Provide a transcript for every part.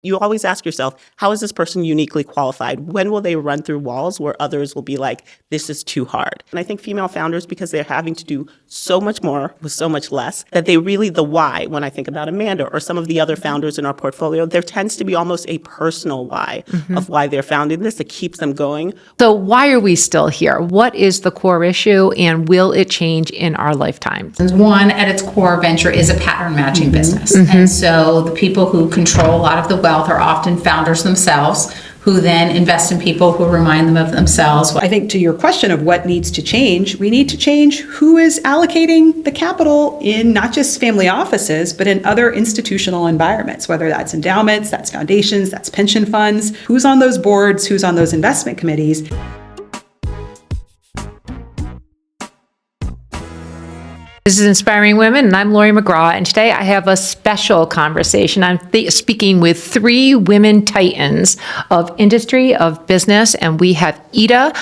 You always ask yourself, how is this person uniquely qualified? When will they run through walls where others will be like, this is too hard? And I think female founders, because they're having to do so much more with so much less, that they really, the why, when I think about Amanda or some of the other founders in our portfolio, there tends to be almost a personal why of why they're founding this that keeps them going. So why are we still here? What is the core issue, and will it change in our lifetime? One, at its core, venture is a pattern matching business. And so the people who control a lot of the wealth are often founders themselves, who then invest in people who remind them of themselves. I think to your question of what needs to change, we need to change who is allocating the capital in not just family offices, but in other institutional environments, whether that's endowments, that's foundations, that's pension funds, who's on those boards, who's on those investment committees. This is Inspiring Women, and I'm Laurie McGraw, and today I have a special conversation. I'm speaking with three women titans of industry, of business, and we have Ita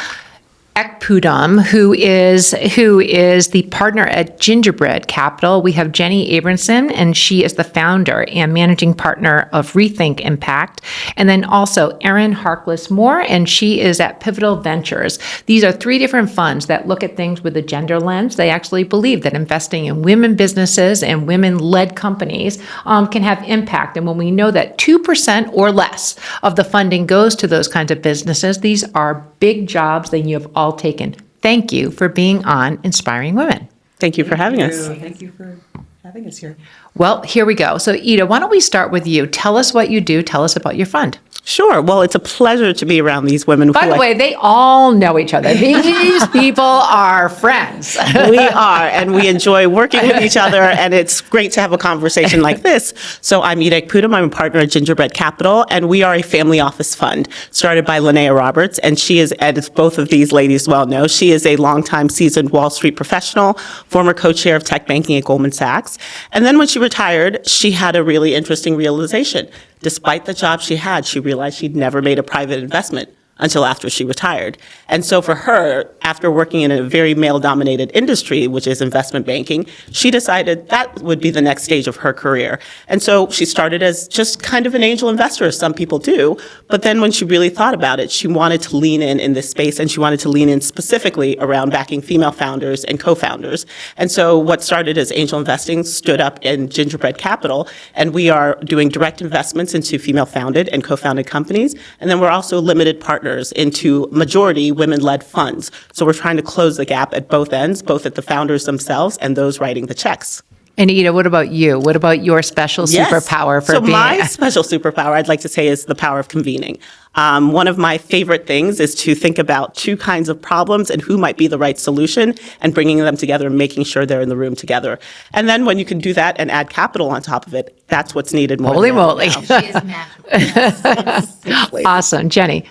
Ekpoudom, who is the partner at Gingerbread Capital. We have Jenny Abramson, and she is the founder and managing partner of Rethink Impact. And then also Erin Harkless-Moore, and she is at Pivotal Ventures. These are three different funds that look at things with a gender lens. They actually believe that investing in women businesses and women-led companies can have impact. And when we know that 2% or less of the funding goes to those kinds of businesses, these are big jobs that you have all taken. Thank you for being on Inspiring Women. Thank you for having us. Thank you for having us here. Well, here we go. So Ita, why don't we start with you? Tell us what you do. Tell us about your fund. Sure. Well, it's a pleasure to be around these women. By the way, they all know each other. These people are friends. We are, and we enjoy working with each other, and it's great to have a conversation like this. So I'm Ita Ekpoudom. I'm a partner at Gingerbread Capital, and we are a family office fund started by Linnea Roberts, and she is, as both of these ladies well know, she is a longtime seasoned Wall Street professional, former co-chair of tech banking at Goldman Sachs. And then when she retired, she had a really interesting realization. Despite the job she had, she realized she'd never made a private investment until after she retired. And so for her, after working in a very male-dominated industry, which is investment banking, she decided that would be the next stage of her career. And so she started as just kind of an angel investor, as some people do. But then when she really thought about it, she wanted to lean in this space, and she wanted to lean in specifically around backing female founders and co-founders. And so what started as angel investing stood up in Gingerbread Capital, and we are doing direct investments into female-founded and co-founded companies. And then we're also limited partners into majority women-led funds. So we're trying to close the gap at both ends, both at the founders themselves and those writing the checks. And Ita, what about you? What about your special superpower for so being? My special superpower, I'd like to say, is the power of convening. One of my favorite things is to think about two kinds of problems and who might be the right solution, and bringing them together and making sure they're in the room together. And then when you can do that and add capital on top of it, that's what's needed more. Holy moly. She is magical. Yes. Awesome. Jenny.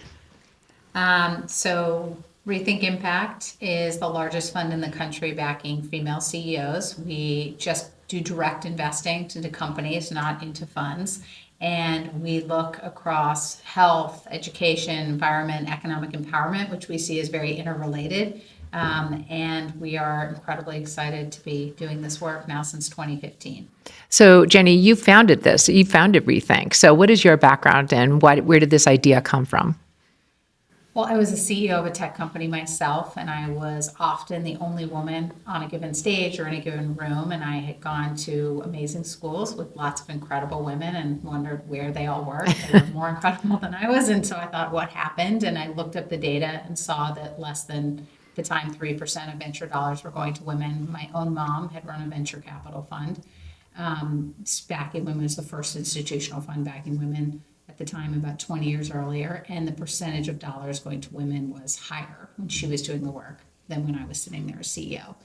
So Rethink Impact is the largest fund in the country backing female CEOs. We just do direct investing into companies, not into funds. And we look across health, education, environment, economic empowerment, which we see as very interrelated. And we are incredibly excited to be doing this work now since 2015. So Jenny, you founded this. You founded Rethink. So what is your background, and where did this idea come from? Well, I was a CEO of a tech company myself, and I was often the only woman on a given stage or in a given room. And I had gone to amazing schools with lots of incredible women and wondered where they all were. They were more incredible than I was. And so I thought, what happened? And I looked up the data and saw that less than the time 3% of venture dollars were going to women. My own mom had run a venture capital fund. Backing Women was the first institutional fund backing women at the time, about 20 years earlier, and the percentage of dollars going to women was higher when she was doing the work than when I was sitting there as CEO.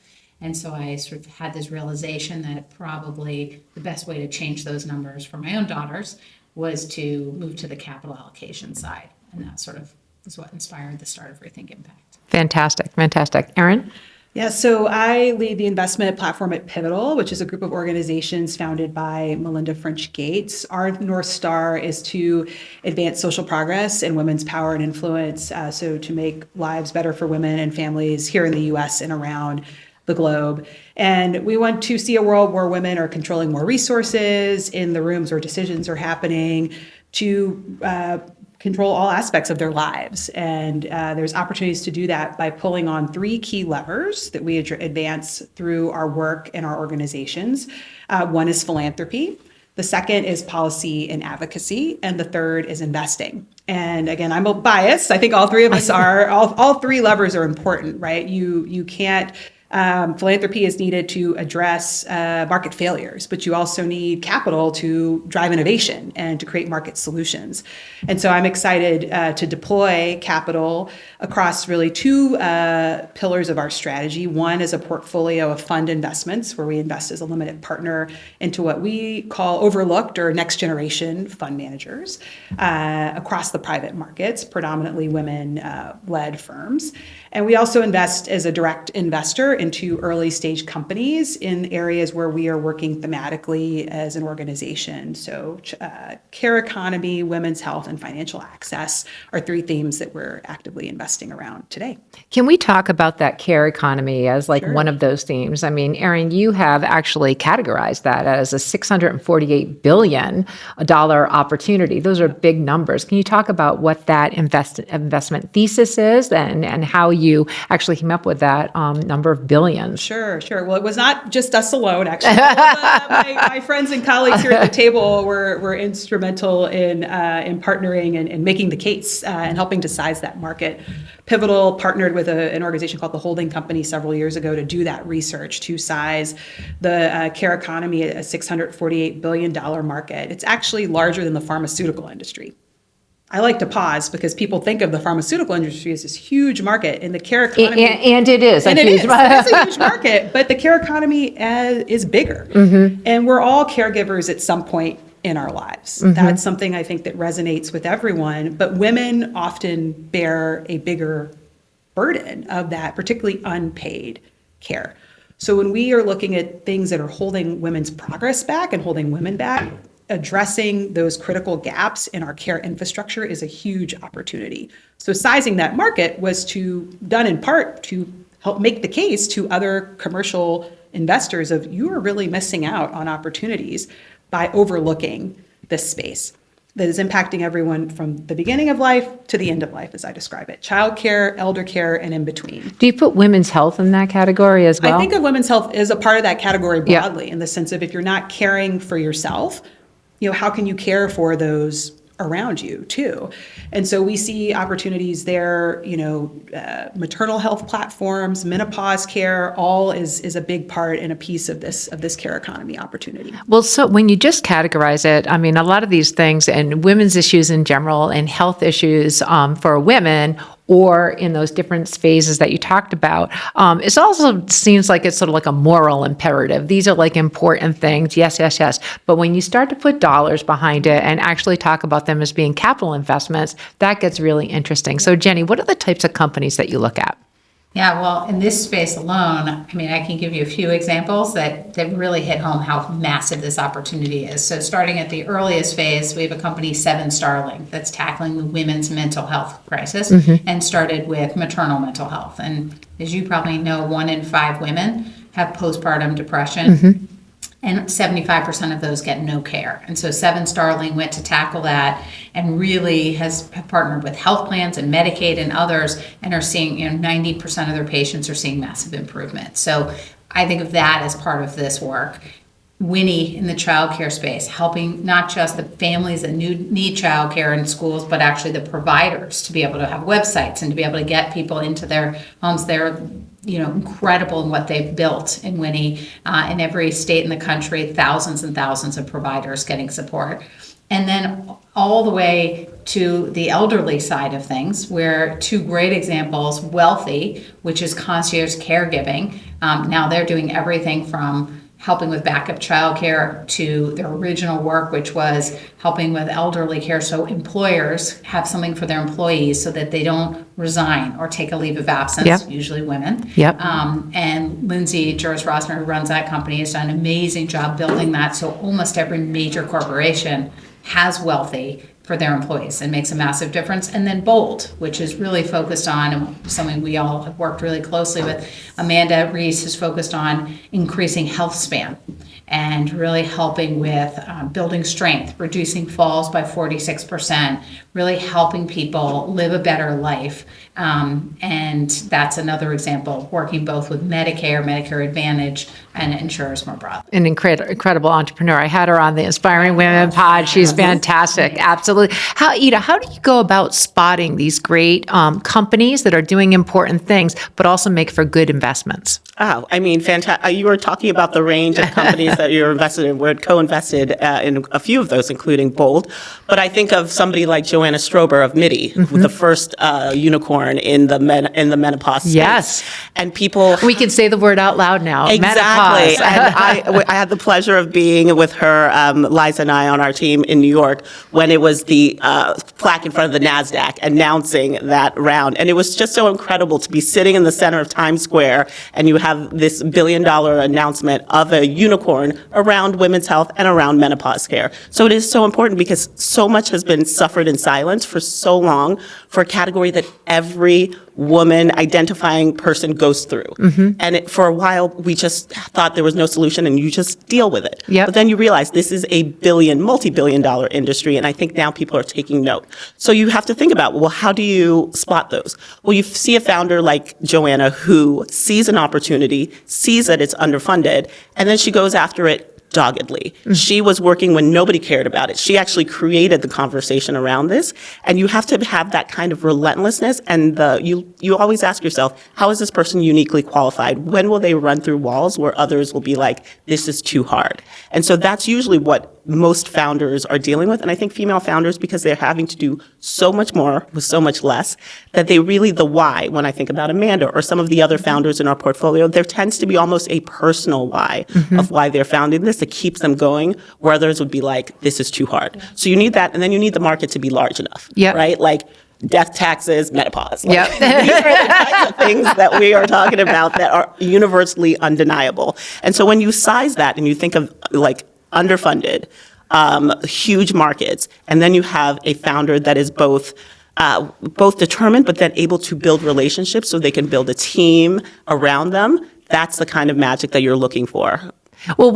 And so I sort of had this realization that probably the best way to change those numbers for my own daughters was to move to the capital allocation side. And that sort of is what inspired the start of Rethink Impact. Fantastic. Fantastic. Erin? Yeah, so I lead the investment platform at Pivotal, which is a group of organizations founded by Melinda French Gates. Our North Star is to advance social progress and women's power and influence, so to make lives better for women and families here in the U.S. and around the globe. And we want to see a world where women are controlling more resources in the rooms where decisions are happening, to control all aspects of their lives. And there's opportunities to do that by pulling on three key levers that we advance through our work and our organizations. One is philanthropy. The second is policy and advocacy. And the third is investing. And again, I'm biased. I think all three of us are. All three levers are important, right? You can't. Philanthropy is needed to address market failures, but you also need capital to drive innovation and to create market solutions. And so I'm excited to deploy capital across really two pillars of our strategy. One is a portfolio of fund investments where we invest as a limited partner into what we call overlooked or next generation fund managers across the private markets, predominantly women-led firms. And we also invest as a direct investor into early stage companies in areas where we are working thematically as an organization. So care economy, women's health, and financial access are three themes that we're actively investing around today. Can we talk about that care economy as like Sure. one of those themes? I mean, Erin, you have actually categorized that as a $648 billion opportunity. Those are big numbers. Can you talk about what that investment thesis is and how you actually came up with that number of billions? Sure. Well, it was not just us alone, actually. All of, my friends and colleagues here at the table were instrumental in partnering and making the case and helping to size that market. Pivotal partnered with an organization called the Holding Company several years ago to do that research to size the care economy at a $648 billion market. It's actually larger than the pharmaceutical industry. I like to pause because people think of the pharmaceutical industry as this huge market, and the care economy. And it is. And it is. It's a huge market, but the care economy is bigger. Mm-hmm. And we're all caregivers at some point in our lives. Mm-hmm. That's something I think that resonates with everyone, but women often bear a bigger burden of that, particularly unpaid care. So when we are looking at things that are holding women's progress back and holding women back, addressing those critical gaps in our care infrastructure is a huge opportunity. So sizing that market was done in part to help make the case to other commercial investors of you are really missing out on opportunities by overlooking this space that is impacting everyone from the beginning of life to the end of life, as I describe it. Childcare, elder care, and in between. Do you put women's health in that category as well? I think of women's health as a part of that category broadly, in the sense of if you're not caring for yourself, how can you care for those around you too? And so we see opportunities there, maternal health platforms, menopause care, all is a big part and a piece of this care economy opportunity. Well, so when you just categorize it, I mean, a lot of these things and women's issues in general and health issues for women or in those different phases that you talked about, it also seems like it's sort of like a moral imperative. These are like important things. Yes. But when you start to put dollars behind it and actually talk about them as being capital investments, that gets really interesting. So Jenny, what are the types of companies that you look at? Yeah, well, in this space alone, I mean, I can give you a few examples that really hit home how massive this opportunity is. So starting at the earliest phase, we have a company, 7 Starling, that's tackling the women's mental health crisis and started with maternal mental health. And as you probably know, 1 in 5 women have postpartum depression. And 75% of those get no care. And so 7 Starling went to tackle that and really have partnered with health plans and Medicaid and others and are seeing, 90% of their patients are seeing massive improvement. So I think of that as part of this work. Winnie in the childcare space, helping not just the families that need childcare in schools, but actually the providers to be able to have websites and to be able to get people into their homes. They're incredible in what they've built in Winnie. In every state in the country, thousands and thousands of providers getting support. And then all the way to the elderly side of things, where 2 great examples, Wealthy, which is concierge caregiving. Now they're doing everything from helping with backup childcare to their original work, which was helping with elderly care. So employers have something for their employees so that they don't resign or take a leave of absence, usually women. And Lindsay Juris-Rosner, who runs that company, has done an amazing job building that. So almost every major corporation has Wealthy for their employees and makes a massive difference. And then Bold, which is really focused on, and something we all have worked really closely with, Amanda Reese is focused on increasing health span and really helping with building strength, reducing falls by 46%, really helping people live a better life. And that's another example, working both with Medicare, Medicare Advantage, and insurers more broadly. An incredible entrepreneur. I had her on the Inspiring Women pod. She's fantastic. Absolutely. Ita, how do you go about spotting these great companies that are doing important things, but also make for good investments? Oh, I mean, fantastic. You were talking about the range of companies that you're invested in. We're co-invested in a few of those, including Bold. But I think of somebody like Joanna Strober of MIDI, with the first unicorn in the menopause space. Yes. And people... We can say the word out loud now. Exactly. Menopause. And I had the pleasure of being with her, Liza and I, on our team in New York when it was the plaque in front of the NASDAQ announcing that round. And it was just so incredible to be sitting in the center of Times Square and you have this $1 billion announcement of a unicorn around women's health and around menopause care. So it is so important because so much has been suffered in silence for so long for a category that every woman identifying person goes through. And for a while, we just thought there was no solution and you just deal with it. Yep. But then you realize this is a multi-billion dollar industry. And I think now people are taking note. So you have to think about, well, how do you spot those? Well, you see a founder like Joanna who sees an opportunity, sees that it's underfunded, and then she goes after it doggedly. She was working when nobody cared about it. She created the conversation around this. And you have to have that kind of relentlessness. And you always ask yourself, how is this person uniquely qualified? When will they run through walls where others will be like, this is too hard? And so that's usually what most founders are dealing with. And I think female founders, because they're having to do so much more with so much less, that they really, the why, when I think about Amanda or some of the other founders in our portfolio, there tends to be almost a personal why of why they're founding this that keeps them going, where others would be like, this is too hard. So you need that, and then you need the market to be large enough, right? Like death, taxes, menopause. Like, these are the types of things that we are talking about that are universally undeniable. And so when you size that and you think of like underfunded, huge markets, and then you have a founder that is both determined, but then able to build relationships so they can build a team around them, that's the kind of magic that you're looking for. Well,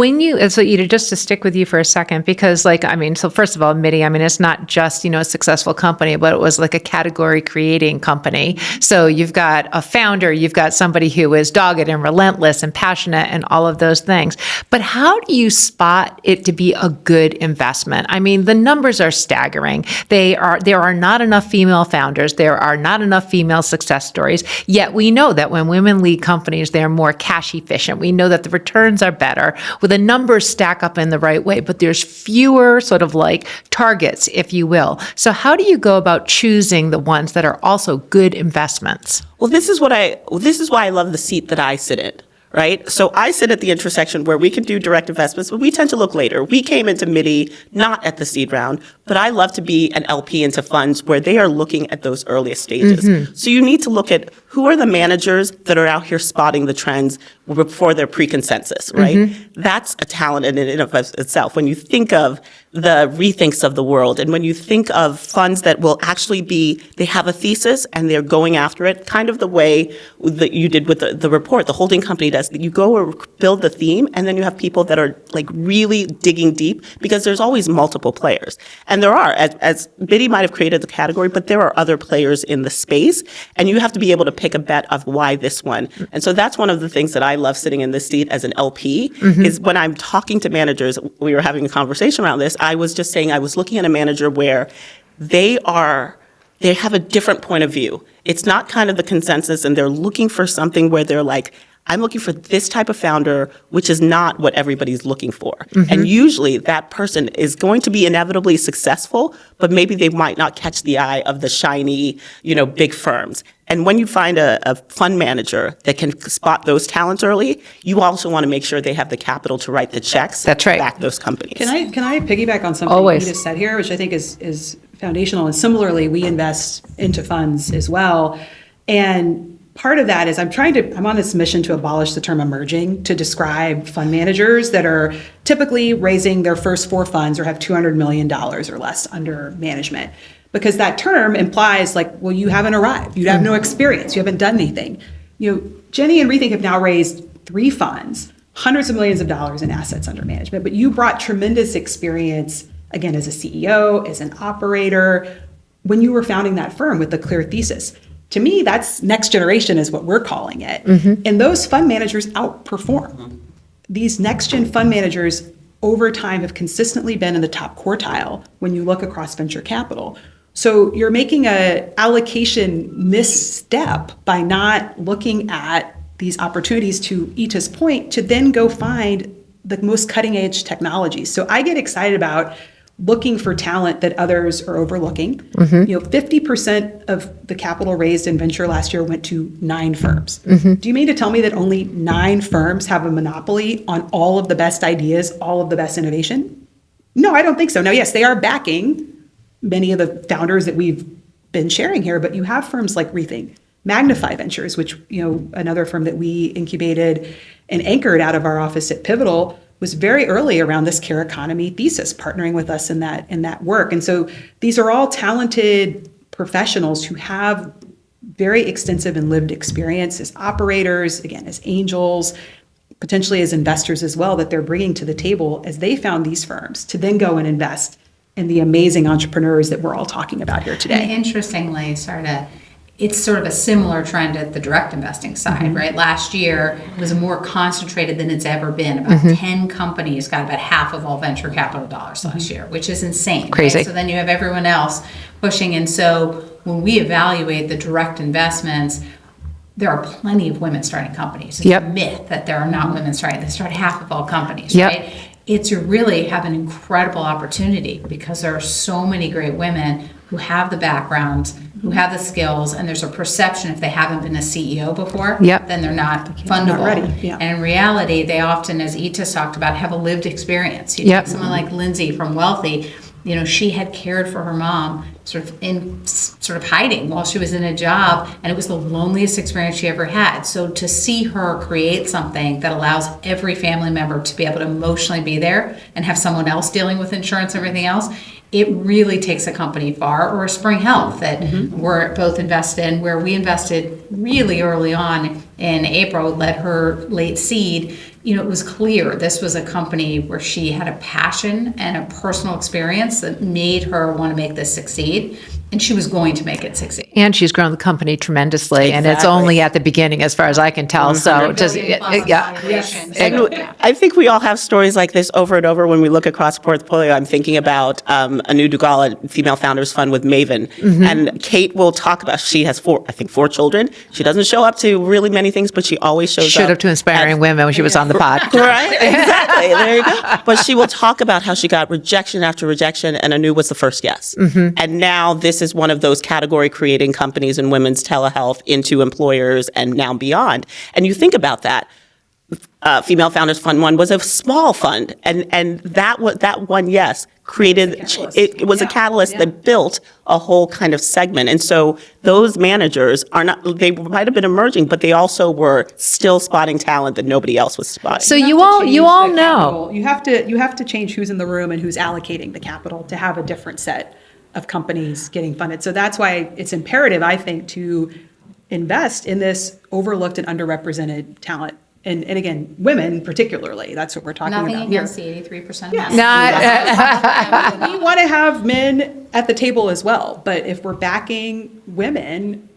so Ita, just to stick with you for a second, because so first of all, MIDI, it's not just, a successful company, but it was like a category creating company. So you've got a founder, you've got somebody who is dogged and relentless and passionate and all of those things. But how do you spot it to be a good investment? The numbers are staggering. There are not enough female founders. There are not enough female success stories. Yet we know that when women lead companies, they're more cash efficient. We know that the returns are better. With the numbers stack up in the right way, but there's fewer sort of like targets, if you will. So how do you go about choosing the ones that are also good investments? Well, this is why I love the seat that I sit in. Right? So I sit at the intersection where we can do direct investments, but we tend to look later. We came into MIDI not at the seed round, but I love to be an LP into funds where they are looking at those earliest stages. So you need to look at who are the managers that are out here spotting the trends before they're pre-consensus, right? That's a talent in and of itself. When you think of the Rethinks of the world, and when you think of funds that will actually they have a thesis and they're going after it, kind of the way that you did with the report, the holding company does, that you go or build the theme, and then you have people that are like really digging deep, because there's always multiple players. And there are, as Biddy might have created the category, but there are other players in the space, and you have to be able to pick a bet of why this one. And so that's one of the things that I love sitting in this seat as an LP, is when I'm talking to managers, we were having a conversation around this, I was just saying I was looking at a manager where they have a different point of view. It's not kind of the consensus, and they're looking for something where they're like, I'm looking for this type of founder, which is not what everybody's looking for. And usually that person is going to be inevitably successful, but maybe they might not catch the eye of the shiny, big firms. And when you find a fund manager that can spot those talents early, you also want to make sure they have the capital to write the checks That's to right. back those companies. Can I piggyback on something Always. you just said here, which I think is foundational. And similarly, we invest into funds as well. And part of that is I'm on this mission to abolish the term emerging, to describe fund managers that are typically raising their first 4 funds or have $200 million or less under management. Because that term implies you haven't arrived. You have no experience. You haven't done anything. Jenny and Rethink have now raised 3 funds. hundreds of millions of dollars in assets under management, but you brought tremendous experience, again, as a CEO, as an operator, when you were founding that firm with a clear thesis. To me, that's next generation is what we're calling it. And those fund managers outperform. These next gen fund managers over time have consistently been in the top quartile when you look across venture capital. So you're making a allocation misstep by not looking at these opportunities, to Ita's point, to then go find the most cutting edge technologies. So I get excited about looking for talent that others are overlooking. 50% of the capital raised in venture last year went to 9 firms. Do you mean to tell me that only 9 firms have a monopoly on all of the best ideas, all of the best innovation? No, I don't think so. Now, yes, they are backing many of the founders that we've been sharing here, but you have firms like Rethink, Magnify Ventures, which, another firm that we incubated and anchored out of our office at Pivotal, was very early around this care economy thesis, partnering with us in that work. And so these are all talented professionals who have very extensive and lived experience as operators, again, as angels, potentially as investors as well, that they're bringing to the table as they found these firms to then go and invest in the amazing entrepreneurs that we're all talking about here today. And interestingly, it's sort of a similar trend at the direct investing side, right? Last year was more concentrated than it's ever been. About 10 companies got about half of all venture capital dollars last year, which is insane. Crazy. Right? So then you have everyone else pushing. And so when we evaluate the direct investments, there are plenty of women starting companies. It's a myth that there are not women starting. They start half of all companies, right? It's really have an incredible opportunity because there are so many great women who have the background, who have the skills, and there's a perception if they haven't been a CEO before, then they're not fundable. Not ready. Yeah. And in reality, they often, as Ita's talked about, have a lived experience. You take someone like Lindsay from Wealthy, she had cared for her mom sort of hiding while she was in a job, and it was the loneliest experience she ever had. So to see her create something that allows every family member to be able to emotionally be there and have someone else dealing with insurance and everything else, it really takes a company far. Or Spring Health that we're both invested in, where we invested really early on in April, led her late seed. It was clear this was a company where she had a passion and a personal experience that made her want to make this succeed. And she was going to make it succeed. And she's grown the company tremendously, and it's only at the beginning, as far as I can tell. So just And I think we all have stories like this over and over when we look across portfolio. I'm thinking about Anu Dugal, Female Founders Fund with Maven. And Kate will talk about, she has 4 children. She doesn't show up to really many things, but she always shows up. Showed up to Inspiring Women when she was on the pod. Right, exactly. There you go. But she will talk about how she got rejection after rejection, and Anu was the first yes. And now this is one of those category creating companies in women's telehealth into employers and now beyond. And you think about that. Female Founders Fund 1 was a small fund, and that one yes created it was a catalyst that built a whole kind of segment. And so those managers they might have been emerging, but they also were still spotting talent that nobody else was spotting. So you all know you have to change who's in the room and who's allocating the capital to have a different set of companies getting funded. So that's why it's imperative, I think, to invest in this overlooked and underrepresented talent. And again, women particularly, that's what we're talking about Nothing here. against the 83% of Yes. men. We want to have men at the table as well. But if we're backing women,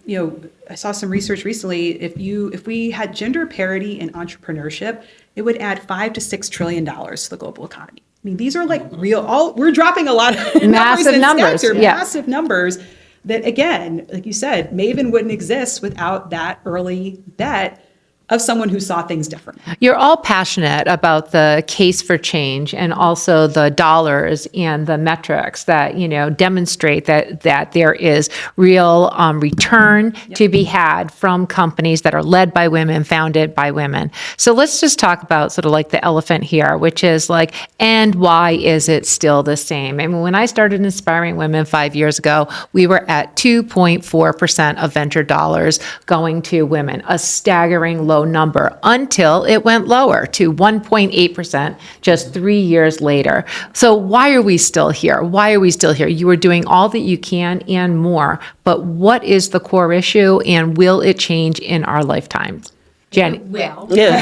I saw some research recently, if we had gender parity in entrepreneurship, it would add $5 to $6 trillion to the global economy. I mean, these are like we're dropping a lot of massive numbers here, massive numbers that, again, like you said, Maven wouldn't exist without that early bet of someone who saw things different. You're all passionate about the case for change and also the dollars and the metrics that, demonstrate that there is real return to be had from companies that are led by women, founded by women. So let's just talk about sort of like the elephant here, which is like, and why is it still the same? I mean, when I started Inspiring Women 5 years ago, we were at 2.4% of venture dollars going to women, a staggering low number, until it went lower to 1.8% just 3 years later. So why are we still here? Why are we still here? You are doing all that you can and more, but what is the core issue, and will it change in our lifetimes? Jenny. Will. Yeah.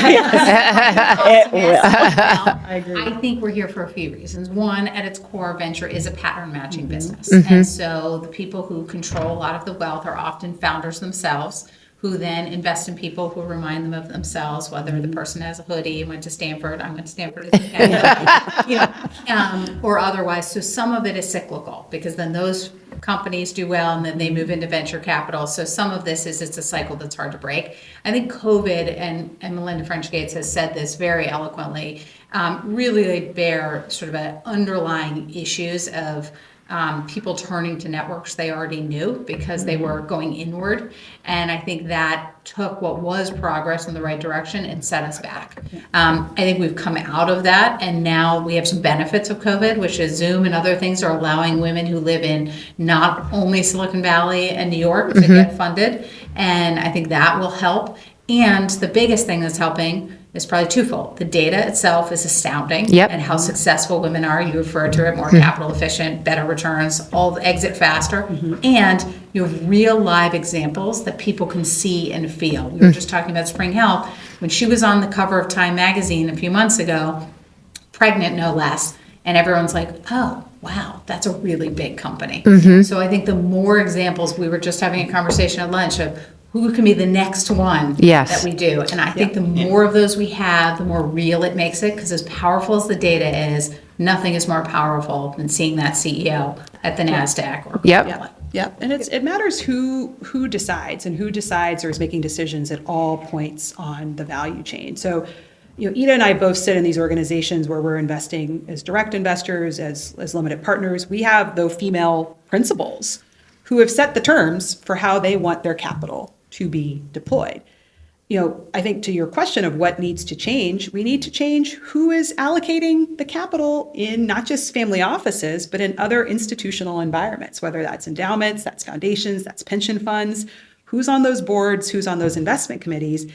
It will. I think we're here for a few reasons. One, at its core, venture is a pattern matching business. And so the people who control a lot of the wealth are often founders themselves, who then invest in people who remind them of themselves, whether the person has a hoodie and went to Stanford, I went to Stanford, or otherwise. So some of it is cyclical, because then those companies do well and then they move into venture capital. So some of this is, it's a cycle that's hard to break. I think COVID, and Melinda French Gates has said this very eloquently, really laid bare sort of an underlying issues of people turning to networks they already knew because they were going inward. And I think that took what was progress in the right direction and set us back. I think we've come out of that, and now we have some benefits of COVID, which is Zoom and other things are allowing women who live in not only Silicon Valley and New York to get funded. And I think that will help. And the biggest thing that's helping is probably twofold. The data itself is astounding, and how successful women are. You refer to it, more capital efficient, better returns, all exit faster, and you have real live examples that people can see and feel. We were just talking about Spring Health. When she was on the cover of Time magazine a few months ago, pregnant no less, and everyone's like, oh, wow, that's a really big company. So I think the more examples, we were just having a conversation at lunch of who can be the next one that we do. And I think the more of those we have, the more real it makes it, because as powerful as the data is, nothing is more powerful than seeing that CEO at the NASDAQ. Or And it matters who decides, and who decides or is making decisions at all points on the value chain. So, Ita and I both sit in these organizations where we're investing as direct investors, as limited partners. We have, though, female principals who have set the terms for how they want their capital to be deployed. I think to your question of what needs to change, we need to change who is allocating the capital in not just family offices, but in other institutional environments, whether that's endowments, that's foundations, that's pension funds, who's on those boards, who's on those investment committees.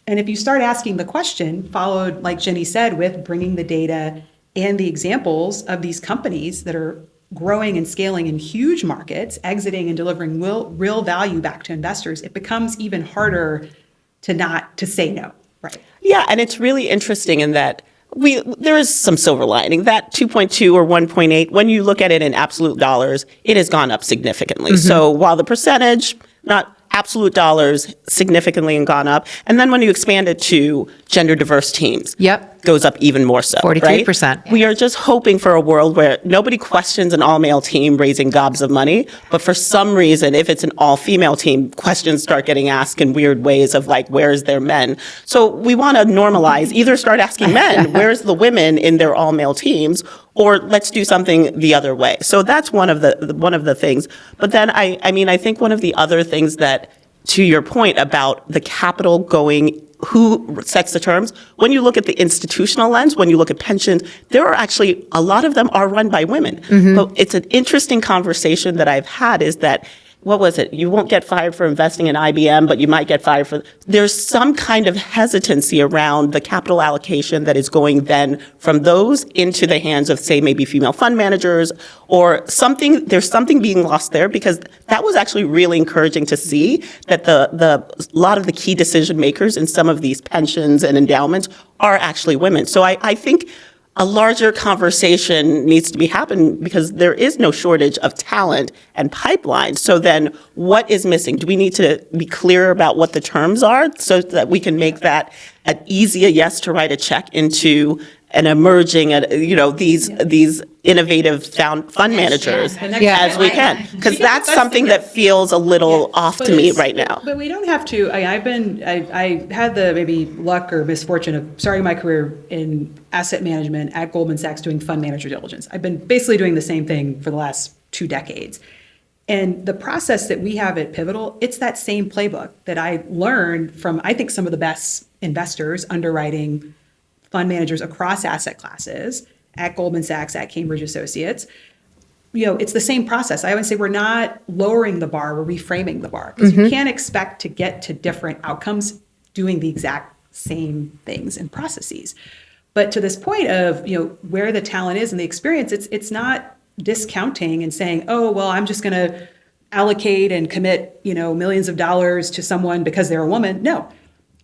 And if you start asking the question, followed, like Jenny said, with bringing the data and the examples of these companies that are growing and scaling in huge markets, exiting and delivering real value back to investors, it becomes even harder to say no, right? Yeah, and it's really interesting in that there is some silver lining. That 2.2 or 1.8, when you look at it in absolute dollars, it has gone up significantly. So while the percentage, not absolute dollars, significantly and gone up, and then when you expand it to gender diverse teams, goes up even more so. 43%. Right? We are just hoping for a world where nobody questions an all-male team raising gobs of money, but for some reason, if it's an all-female team, questions start getting asked in weird ways of like, where's their men? So we want to normalize, either start asking men, where's the women in their all-male teams, or let's do something the other way. So that's one of the things. But then I think one of the other things that, to your point about the capital going, who sets the terms, when you look at the institutional lens, when you look at pensions, there are actually, a lot of them are run by women. But it's an interesting conversation that I've had is that, what was it? You won't get fired for investing in IBM, but you might get fired for, there's some kind of hesitancy around the capital allocation that is going then from those into the hands of, say, maybe female fund managers or something. There's something being lost there, because that was actually really encouraging to see that a lot of the key decision makers in some of these pensions and endowments are actually women. So I think a larger conversation needs to be happening, because there is no shortage of talent and pipeline. So then what is missing? Do we need to be clear about what the terms are so that we can make that an easier yes to write a check into an emerging, these innovative fund managers as we can? Because that's something that feels a little off to me right now. But we don't have to. I had the maybe luck or misfortune of starting my career in asset management at Goldman Sachs doing fund manager diligence. I've been basically doing the same thing for the last 2 decades. And the process that we have at Pivotal, it's that same playbook that I learned from, I think, some of the best investors underwriting fund managers across asset classes at Goldman Sachs, at Cambridge Associates. It's the same process. I would say we're not lowering the bar, we're reframing the bar, because you can't expect to get to different outcomes doing the exact same things and processes. But to this point of, where the talent is and the experience, it's not discounting and saying, oh, well, I'm just going to allocate and commit, millions of dollars to someone because they're a woman. No.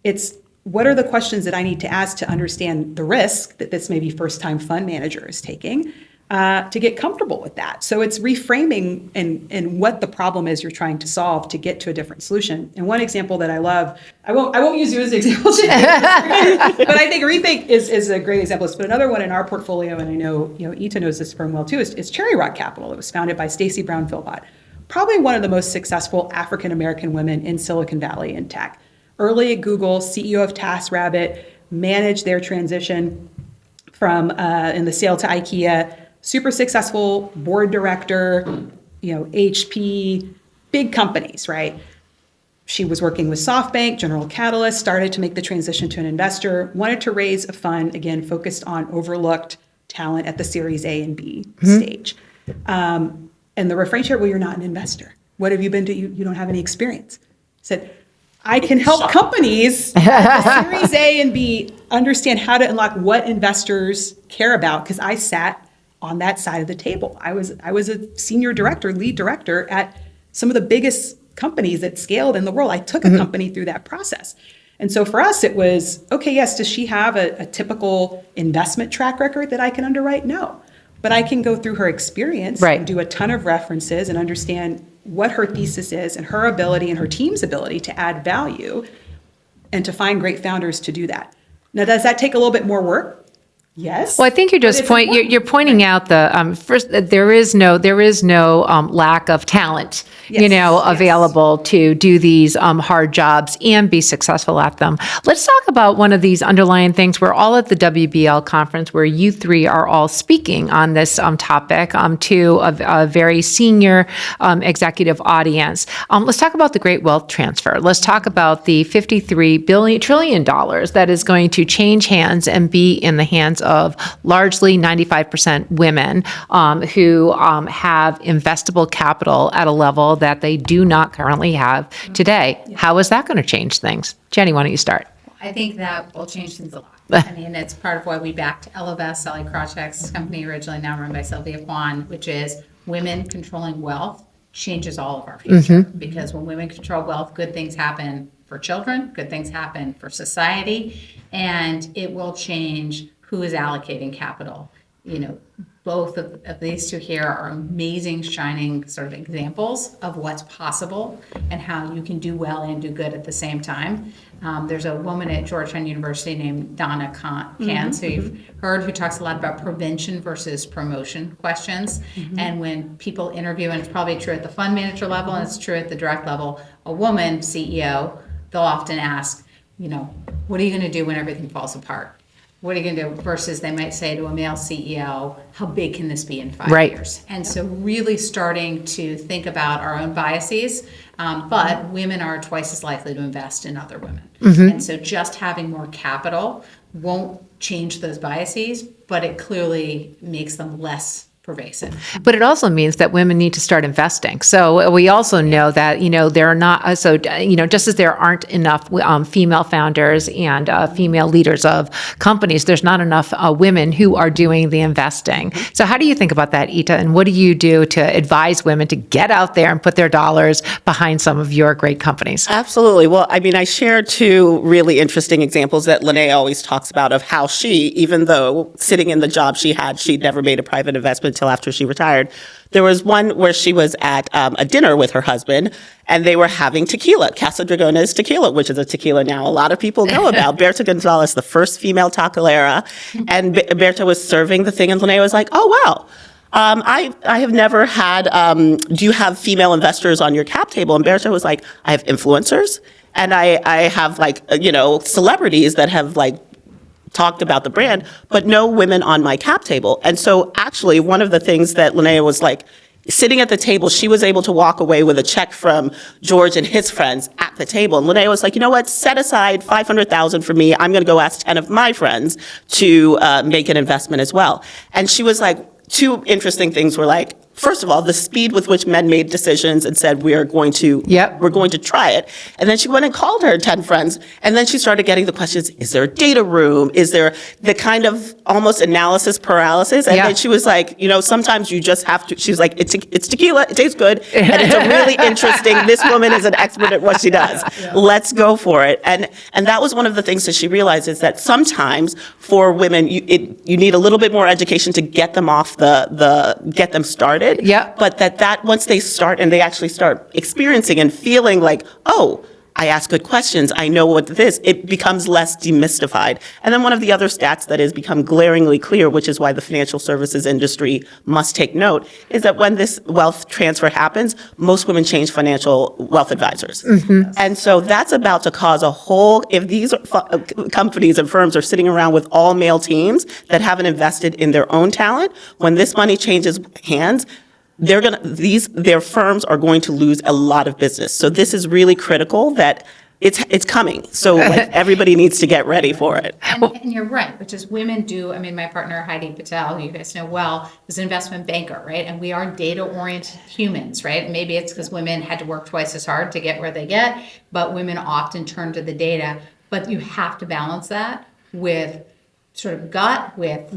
It's what are the questions that I need to ask to understand the risk that this maybe first-time fund manager is taking to get comfortable with that. So it's reframing and what the problem is you're trying to solve to get to a different solution. And one example that I love, I won't use you as an example, but I think Rethink is a great example. But another one in our portfolio, and I know Ita knows this firm well too, is Cherry Rock Capital. It was founded by Stacey Brown Philpott, probably one of the most successful African American women in Silicon Valley in tech. Early at Google, CEO of TaskRabbit, managed their transition from in the sale to IKEA. Super successful board director, HP, big companies, right? She was working with SoftBank, General Catalyst, started to make the transition to an investor, wanted to raise a fund, again, focused on overlooked talent at the Series A and B stage. And the refrain shared, well, you're not an investor. What have you been doing? You don't have any experience. Said, I can help companies at Series A and B understand how to unlock what investors care about, because I sat on that side of the table. I was a senior director, lead director at some of the biggest companies that scaled in the world. I took a company through that process. And so for us, it was, okay, yes, does she have a typical investment track record that I can underwrite? No. But I can go through her experience and do a ton of references and understand what her thesis is and her ability and her team's ability to add value and to find great founders to do that. Now, does that take a little bit more work? Yes. Well, I think you're pointing out the first there is no lack of talent, available to do these hard jobs and be successful at them. Let's talk about one of these underlying things. We're all at the WBL conference where you three are all speaking on this topic to a very senior executive audience. Let's talk about the Great Wealth Transfer. Let's talk about the $53 trillion that is going to change hands and be in the hands of largely 95% women who have investable capital at a level that they do not currently have today. How is that going to change things? Jenny, why don't you start? I think that will change things a lot. I mean, it's part of why we backed Ellevest, Sally Krawcheck's company, originally now run by Sylvia Kwan, which is women controlling wealth changes all of our future. Because when women control wealth, good things happen for children, good things happen for society, and it will change who is allocating capital. Both of these two here are amazing, shining sort of examples of what's possible and how you can do well and do good at the same time. There's a woman at Georgetown University named Donna Kantz, who you've heard, who talks a lot about prevention versus promotion questions. And when people interview, and it's probably true at the fund manager level and it's true at the direct level, a woman CEO, they'll often ask, what are you going to do when everything falls apart? What are you going to do? Versus they might say to a male CEO, how big can this be in 5 years? And so really starting to think about our own biases, but women are twice as likely to invest in other women. And so just having more capital won't change those biases, but it clearly makes them less pervasive. But it also means that women need to start investing. So we also know that, there are not, just as there aren't enough female founders and female leaders of companies, there's not enough women who are doing the investing. So how do you think about that, Ita? And what do you do to advise women to get out there and put their dollars behind some of your great companies? Absolutely. Well, I shared two really interesting examples that Lene always talks about of how she, even though sitting in the job she had, she'd never made a private investment until after she retired. There was one where she was at a dinner with her husband, and they were having tequila, Casa Dragones tequila, which is a tequila now a lot of people know about. Berta Gonzalez, the first female tacalera, and Berta was serving the thing, and Lene was like, oh, wow. I have never had, do you have female investors on your cap table? And Berta was like, I have influencers, and I have celebrities that have talked about the brand, but no women on my cap table. And so actually one of the things that Linnea was sitting at the table, she was able to walk away with a check from George and his friends at the table. And Linnea was like, you know what, set aside $500,000 for me. I'm going to go ask 10 of my friends to make an investment as well. And she was like, two interesting things were first of all, the speed with which men made decisions and said, we're going to try it. And then she went and called her 10 friends. And then she started getting the questions, is there a data room? Is there the kind of almost analysis paralysis? And then she was like, sometimes you just have to, she's like, it's tequila, it tastes good. And it's a really interesting, this woman is an expert at what she does. Let's go for it. And that was one of the things that she realized is that sometimes for women, you need a little bit more education to get them off get them started. But that once they start and they actually start experiencing and feeling like, oh, I ask good questions, I know what this, it becomes less demystified. And then one of the other stats that has become glaringly clear, which is why the financial services industry must take note, is that when this wealth transfer happens, most women change financial wealth advisors. And so that's about to cause if these companies and firms are sitting around with all male teams that haven't invested in their own talent, when this money changes hands, their firms are going to lose a lot of business. So this is really critical that it's coming. So everybody needs to get ready for it. And you're right, which is women do. I mean, my partner Heidi Patel, who you guys know well, is an investment banker, right? And we are data-oriented humans, right? Maybe it's because women had to work twice as hard to get where they get, but women often turn to the data. But you have to balance that with sort of gut, with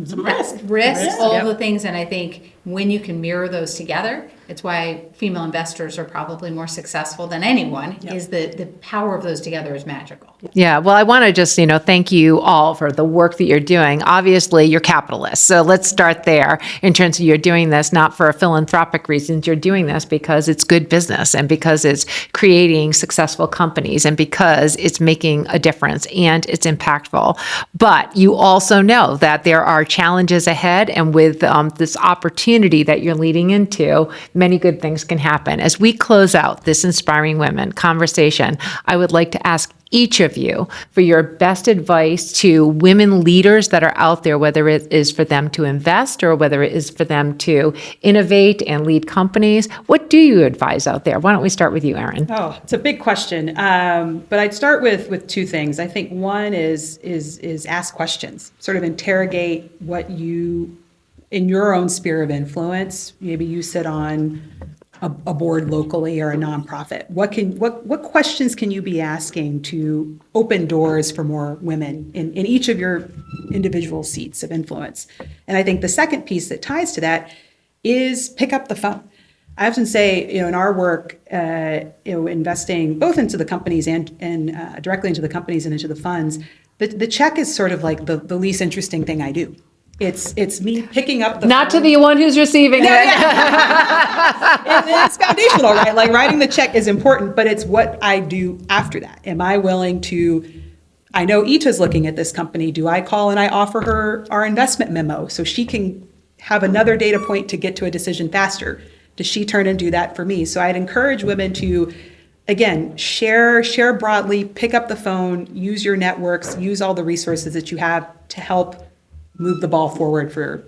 risk, all the things. And I think when you can mirror those together, it's why female investors are probably more successful than anyone, is the power of those together is magical. Yeah, well, I want to just, thank you all for the work that you're doing. Obviously, you're capitalists. So let's start there in terms of you're doing this not for philanthropic reasons. You're doing this because it's good business and because it's creating successful companies and because it's making a difference and it's impactful. But you also know that there are challenges ahead, and with this opportunity that you're leading into, many good things can happen. As we close out this Inspiring Women conversation, I would like to ask each of you for your best advice to women leaders that are out there, whether it is for them to invest or whether it is for them to innovate and lead companies. What do you advise out there? Why don't we start with you, Erin? Oh, it's a big question. But I'd start with two things. I think one is ask questions, sort of interrogate what you, in your own sphere of influence, maybe you sit on a board locally or a nonprofit. What questions can you be asking to open doors for more women in each of your individual seats of influence? And I think the second piece that ties to that is pick up the phone. I often say, in our work, investing both into the companies and directly into the companies and into the funds, the check is sort of like the least interesting thing I do. It's me picking up the Not phone. to the one who's receiving it. It's foundational, right? Like writing the check is important, but it's what I do after that. Am I willing to, I know Ita's looking at this company. Do I call and I offer her our investment memo so she can have another data point to get to a decision faster? Does she turn and do that for me? So I'd encourage women to, again, share broadly, pick up the phone, use your networks, use all the resources that you have to help move the ball forward for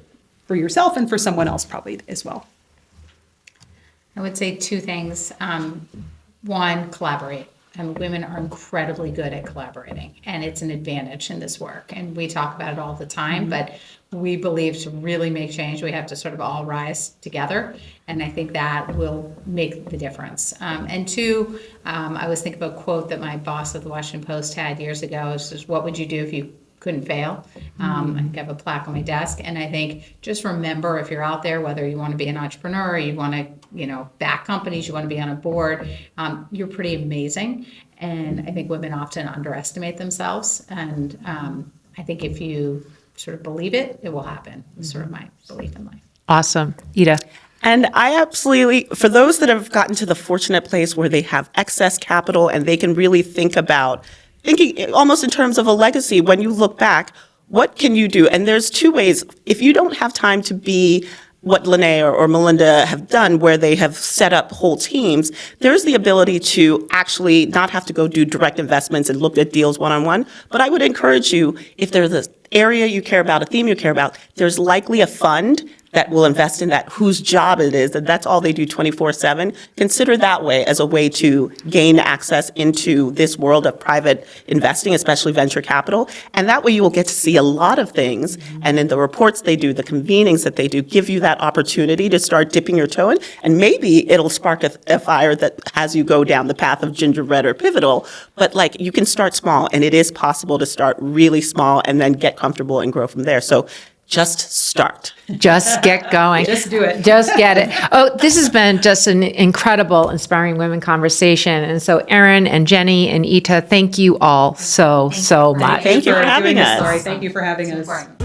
yourself and for someone else probably as well. I would say two things. One, collaborate. And women are incredibly good at collaborating, and it's an advantage in this work. And we talk about it all the time, but we believe to really make change, we have to sort of all rise together. And I think that will make the difference. And two, I was thinking about a quote that my boss at the Washington Post had years ago. It says, what would you do if you couldn't fail? I think I have a plaque on my desk. And I think just remember, if you're out there, whether you want to be an entrepreneur, you want to, back companies, you want to be on a board, you're pretty amazing. And I think women often underestimate themselves. And I think if you sort of believe it, it will happen. It's sort of my belief in life. Awesome. Ita? And I absolutely, for those that have gotten to the fortunate place where they have excess capital and they can really think about thinking almost in terms of a legacy, when you look back, what can you do? And there's two ways. If you don't have time to be what Lene or Melinda have done, where they have set up whole teams, there's the ability to actually not have to go do direct investments and look at deals one-on-one. But I would encourage you, if there's an area you care about, a theme you care about, there's likely a fund that will invest in that, whose job it is, that that's all they do 24/7. Consider that way as a way to gain access into this world of private investing, especially venture capital. And that way you will get to see a lot of things. And in the reports they do, the convenings that they do, give you that opportunity to start dipping your toe in. And maybe it'll spark a fire that has you go down the path of Gingerbread or Pivotal. But like, you can start small, and it is possible to start really small and then get comfortable and grow from there. So just start. Just get going. Just do it. Just get it. Oh, this has been just an incredible Inspiring Women conversation. And so Erin and Jenny and Ita, thank you all so much. Thank you for having doing this, us. Laurie. Thank you for having It's us. important.